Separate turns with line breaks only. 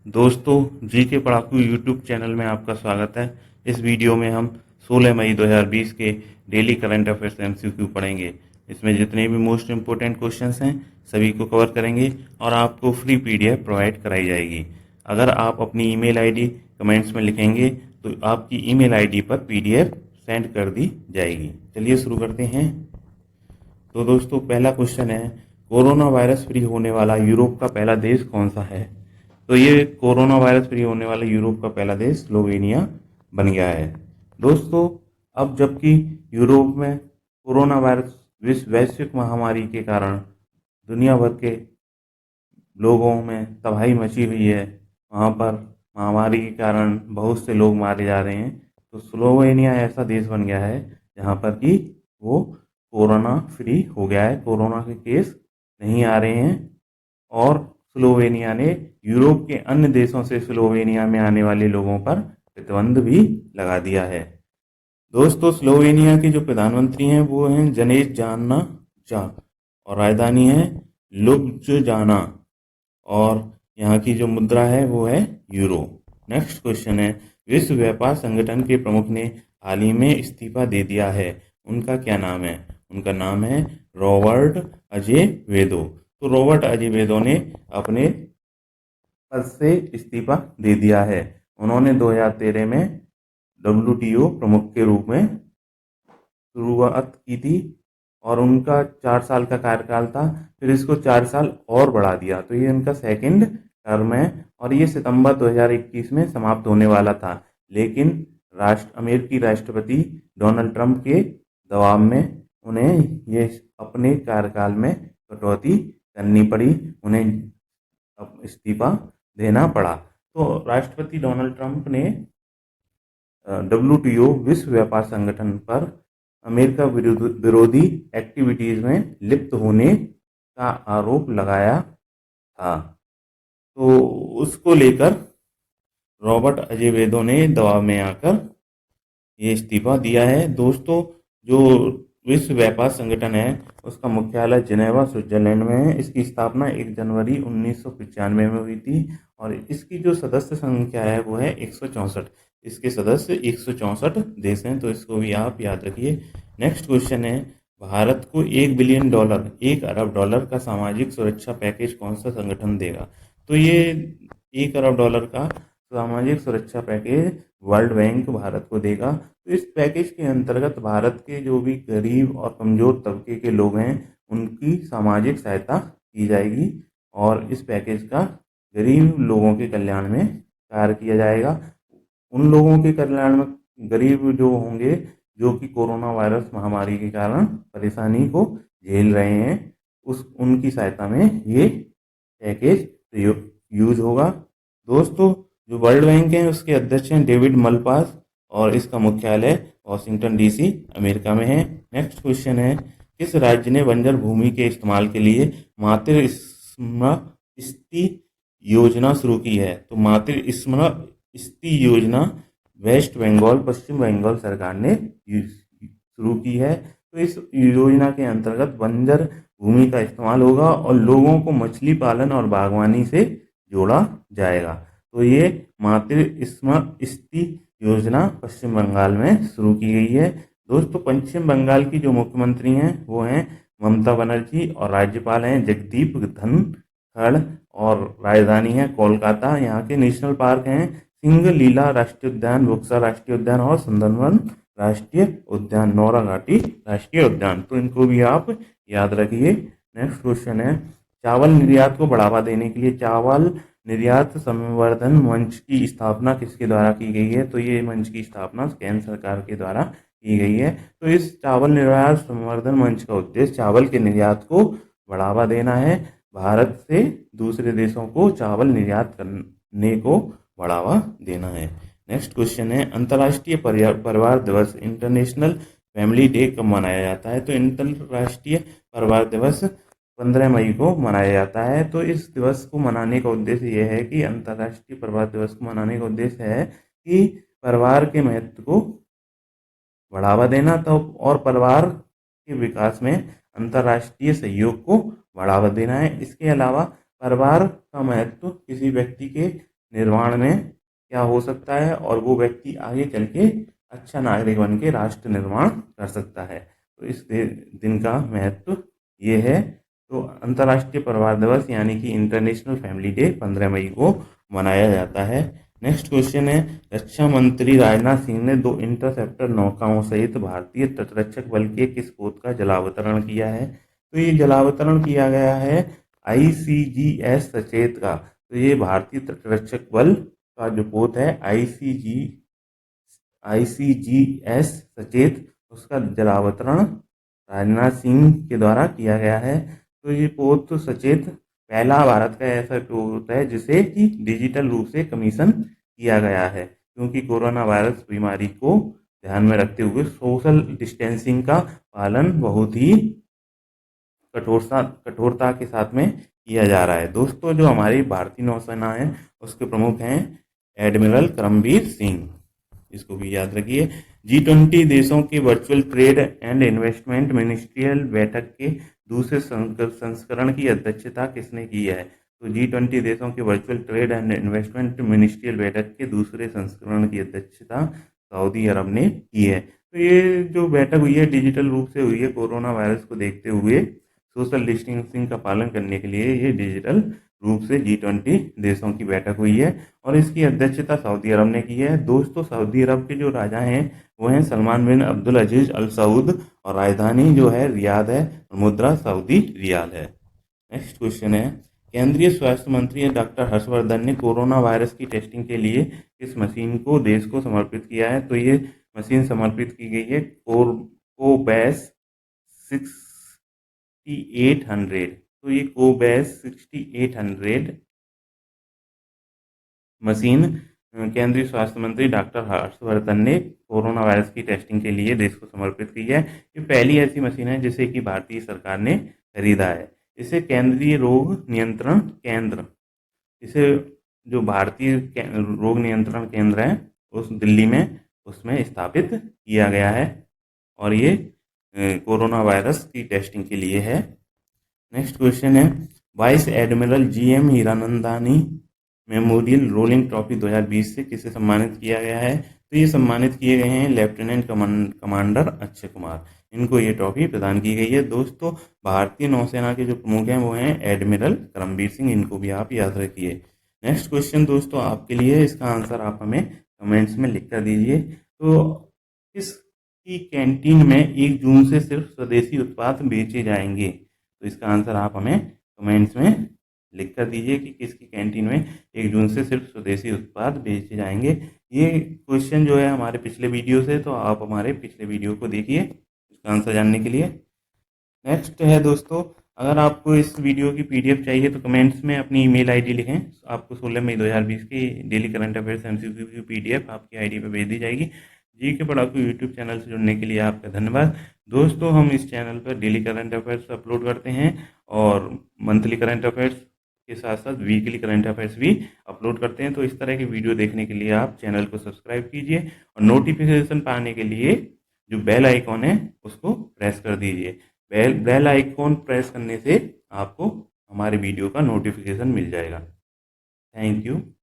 दोस्तों, जी के पढ़ाकू YouTube channel में आपका स्वागत है। इस वीडियो में हम 16 मई 2020 के डेली करंट अफेयर्स एमसीक्यू पढ़ेंगे। इसमें जितने भी मोस्ट इम्पोर्टेंट क्वेश्चंस हैं सभी को कवर करेंगे और आपको फ्री पीडीएफ प्रोवाइड कराई जाएगी। अगर आप अपनी ईमेल आईडी कमेंट्स में लिखेंगे तो आपकी ईमेल आईडी पर पीडीएफ सेंड कर दी जाएगी। चलिए शुरू करते हैं। तो दोस्तों, पहला क्वेश्चन है, कोरोना वायरस फ्री होने वाला यूरोप का पहला देश कौन सा है? तो ये कोरोना वायरस फ्री होने वाला यूरोप का पहला देश स्लोवेनिया बन गया है। दोस्तों, अब जबकि यूरोप में कोरोना वायरस वैश्विक महामारी के कारण दुनिया भर के लोगों में तबाही मची हुई है, वहाँ पर महामारी के कारण बहुत से लोग मारे जा रहे हैं, तो स्लोवेनिया ऐसा देश बन गया है जहाँ पर कि वो कोरोना फ्री हो गया है, कोरोना के केस नहीं आ रहे हैं। और स्लोवेनिया ने यूरोप के अन्य देशों से स्लोवेनिया में आने वाले लोगों पर प्रतिबंध भी लगा दिया है। दोस्तों, स्लोवेनिया के जो प्रधानमंत्री हैं वो हैं जनेश जाना और राजधानी है लुब्लियाना और यहाँ की जो मुद्रा है वो है यूरो। नेक्स्ट क्वेश्चन है, विश्व व्यापार संगठन के प्रमुख ने हाल ही में इस्तीफा दे दिया है, उनका क्या नाम है? उनका नाम है रॉबर्ट अजेवेदो। तो रॉबर्ट अजेवेदो ने अपने पद से इस्तीफा दे दिया है। उन्होंने 2013 में डब्ल्यूटीओ प्रमुख के रूप में शुरुआत की थी और उनका 4 साल का कार्यकाल था, फिर इसको 4 साल और बढ़ा दिया, तो ये उनका सेकंड टर्म है और ये सितंबर 2021 में समाप्त होने वाला था। लेकिन अमेरिकी राष्ट्रपति डोनाल्ड ट्रंप के दबाव में उन्हें ये अपने कार्यकाल में कटौती करनी पड़ी, उन्हें इस्तीफा देना पड़ा। तो राष्ट्रपति डोनाल्ड ट्रंप ने डब्ल्यूटीओ विश्व व्यापार संगठन पर अमेरिका विरोधी एक्टिविटीज में लिप्त होने का आरोप लगाया था, तो उसको लेकर रॉबर्ट अजेवेदो ने दबाव में आकर ये इस्तीफा दिया है। दोस्तों, जो विश्व व्यापार संगठन है उसका मुख्यालय जिनेवा स्विट्जरलैंड में है। इसकी स्थापना 1 जनवरी 1995 में हुई थी और इसकी जो सदस्य संख्या है वो है 164। इसके सदस्य 164 देश हैं, तो इसको भी आप याद रखिए। नेक्स्ट क्वेश्चन है, भारत को $1 बिलियन, $1 अरब का सामाजिक सुरक्षा पैकेज कौन सा संगठन देगा? तो ये $1 अरब का सामाजिक सुरक्षा पैकेज वर्ल्ड बैंक भारत को देगा। तो इस पैकेज के अंतर्गत भारत के जो भी गरीब और कमजोर तबके के लोग हैं उनकी सामाजिक सहायता की जाएगी और इस पैकेज का गरीब लोगों के कल्याण में कार्य किया जाएगा। उन लोगों के कल्याण में गरीब जो होंगे जो कि कोरोना वायरस महामारी के कारण परेशानी को झेल रहे हैं, उनकी सहायता में ये पैकेज यूज होगा। दोस्तों, जो वर्ल्ड बैंक है उसके अध्यक्ष हैं डेविड मलपास और इसका मुख्यालय वॉशिंगटन डीसी अमेरिका में है। नेक्स्ट क्वेश्चन है, किस राज्य ने बंजर भूमि के इस्तेमाल के लिए मातृ स्मृति योजना शुरू की है? तो मातृ स्मृति योजना वेस्ट बंगाल पश्चिम बंगाल सरकार ने शुरू की है। तो इस योजना के अंतर्गत बंजर भूमि का इस्तेमाल होगा और लोगों को मछली पालन और बागवानी से जोड़ा जाएगा। तो ये मातृ स्मृति योजना पश्चिम बंगाल में शुरू की गई है। दोस्तों, पश्चिम बंगाल की जो मुख्यमंत्री हैं वो हैं ममता बनर्जी और राज्यपाल हैं जगदीप धनखड़ और राजधानी है कोलकाता। यहाँ के नेशनल पार्क हैं सिंह लीला राष्ट्रीय उद्यान, बुक्सा राष्ट्रीय उद्यान और सुंदरवन राष्ट्रीय उद्यान, नौरा घाटी राष्ट्रीय उद्यान। तो इनको भी आप याद रखिए। नेक्स्ट क्वेश्चन है, चावल निर्यात को बढ़ावा देने के लिए चावल निर्यात संवर्धन मंच की स्थापना किसके द्वारा की गई है? तो ये मंच की स्थापना केंद्र सरकार के द्वारा की गई है। तो इस चावल निर्यात संवर्धन मंच का उद्देश्य चावल के निर्यात को बढ़ावा देना है, भारत से दूसरे देशों को चावल निर्यात करने को बढ़ावा देना है। नेक्स्ट क्वेश्चन है, अंतर्राष्ट्रीय परिवार दिवस इंटरनेशनल फैमिली डे कब मनाया जाता है? तो अंतर्राष्ट्रीय परिवार दिवस 15 मई को मनाया जाता है। तो इस दिवस को मनाने का उद्देश्य यह है कि अंतर्राष्ट्रीय परिवार दिवस को मनाने का उद्देश्य है कि परिवार के महत्व को बढ़ावा देना तो और परिवार के विकास में अंतर्राष्ट्रीय सहयोग को बढ़ावा देना है। इसके अलावा परिवार का महत्व किसी व्यक्ति के निर्माण में क्या हो सकता है और वो व्यक्ति आगे चल के अच्छा नागरिक बन के राष्ट्र निर्माण कर सकता है। तो इस दिन का महत्व ये है। तो अंतर्राष्ट्रीय परिवार दिवस यानी कि इंटरनेशनल फैमिली डे 15 मई को मनाया जाता है। नेक्स्ट क्वेश्चन है, रक्षा मंत्री राजनाथ सिंह ने 2 इंटरसेप्टर नौकाओं सहित भारतीय तटरक्षक बल के किस पोत का जलावतरण किया है? तो ये जलावतरण किया गया है ICGS सचेत का। तो ये भारतीय तटरक्षक बल का जो पोत है ICGS सचेत, उसका जलावतरण राजनाथ सिंह के द्वारा किया गया है। तो ये पोत सचेत पहला भारत का ऐसा पोत है जिसे कि डिजिटल रूप से कमीशन किया गया है, क्योंकि कोरोना वायरस बीमारी को ध्यान में रखते हुए सोशल डिस्टेंसिंग का पालन बहुत ही कठोरता के साथ में किया जा रहा है। दोस्तों, जो हमारी भारतीय नौसेना है उसके प्रमुख हैं एडमिरल करमबीर सिंह, इसको भी याद रखिए। G20 देशों के virtual trade and investment ministerial बैठक के दूसरे संस्करण की अध्यक्षता किसने की है? तो G20 देशों के virtual trade and investment ministerial बैठक के दूसरे संस्करण की अध्यक्षता सऊदी अरब ने की है। तो ये जो बैठक हुई है डिजिटल रूप से हुई है। कोरोना वायरस को देखते हुए सोशल डिस्टेंसिंग का पालन करने के लिए ये डिजिटल रूप से G20 देशों की बैठक हुई है और इसकी अध्यक्षता सऊदी अरब ने की है। दोस्तों, सऊदी अरब के जो राजा हैं वो हैं सलमान बिन अब्दुल अजीज अल सऊद और राजधानी जो है रियाद है और मुद्रा सऊदी रियाल है। नेक्स्ट क्वेश्चन है, केंद्रीय स्वास्थ्य मंत्री डॉक्टर हर्षवर्धन ने कोरोना वायरस की टेस्टिंग के लिए किस मशीन को देश को समर्पित किया है? तो ये मशीन समर्पित की गई है कोवैक्स 6800। तो ये कोवैक्स 6800 मशीन केंद्रीय स्वास्थ्य मंत्री डॉक्टर हर्षवर्धन ने कोरोना वायरस की टेस्टिंग के लिए देश को समर्पित की है। ये पहली ऐसी मशीन है जिसे कि भारतीय सरकार ने खरीदा है। इसे केंद्रीय रोग नियंत्रण केंद्र, इसे जो भारतीय रोग नियंत्रण केंद्र है उस दिल्ली में उसमें स्थापित किया गया है और ये कोरोना वायरस की टेस्टिंग के लिए है। नेक्स्ट क्वेश्चन है, vice admiral GM Hiranandani memorial rolling trophy 2020 से किसे सम्मानित किया गया है? तो ये सम्मानित किए गए हैं लेफ्टिनेंट कमांडर अक्षय कुमार, इनको ये ट्रॉफी प्रदान की गई है। दोस्तों, भारतीय नौसेना के जो प्रमुख हैं वो हैं एडमिरल करमबीर सिंह, इनको भी आप याद रखिए। नेक्स्ट क्वेश्चन दोस्तों आपके लिए, इसका आंसर आप हमें कमेंट्स में लिख कर दीजिए। तो किसकी कैंटीन में 1 जून से सिर्फ स्वदेशी उत्पाद बेचे जाएंगे? तो इसका आंसर आप हमें कमेंट्स में लिख कर दीजिए कि किसकी कैंटीन में 1 जून से सिर्फ स्वदेशी उत्पाद बेचे जाएंगे। ये क्वेश्चन जो है हमारे पिछले वीडियो से, तो आप हमारे पिछले वीडियो को देखिए इसका आंसर जानने के लिए। नेक्स्ट है दोस्तों, अगर आपको इस वीडियो की PDF चाहिए तो कमेंट्स में अपनी ईमेल ID लिखें। आपको 16 मई 2020 की डेली करंट अफेयर्स MCQ की PDF आपकी ID पे भेज दी जाएगी। GK पढ़ाकू यूट्यूब चैनल से जुड़ने के लिए आपका धन्यवाद। दोस्तों, हम इस चैनल पर डेली करंट अफेयर्स अपलोड करते हैं और मंथली करंट अफेयर्स के साथ साथ वीकली करंट अफेयर्स भी अपलोड करते हैं। तो इस तरह की वीडियो देखने के लिए आप चैनल को सब्सक्राइब कीजिए और नोटिफिकेशन पाने के लिए जो बेल आइकॉन है उसको प्रेस कर दीजिए। बेल आइकॉन प्रेस करने से आपको हमारे वीडियो का नोटिफिकेशन मिल जाएगा। Thank you.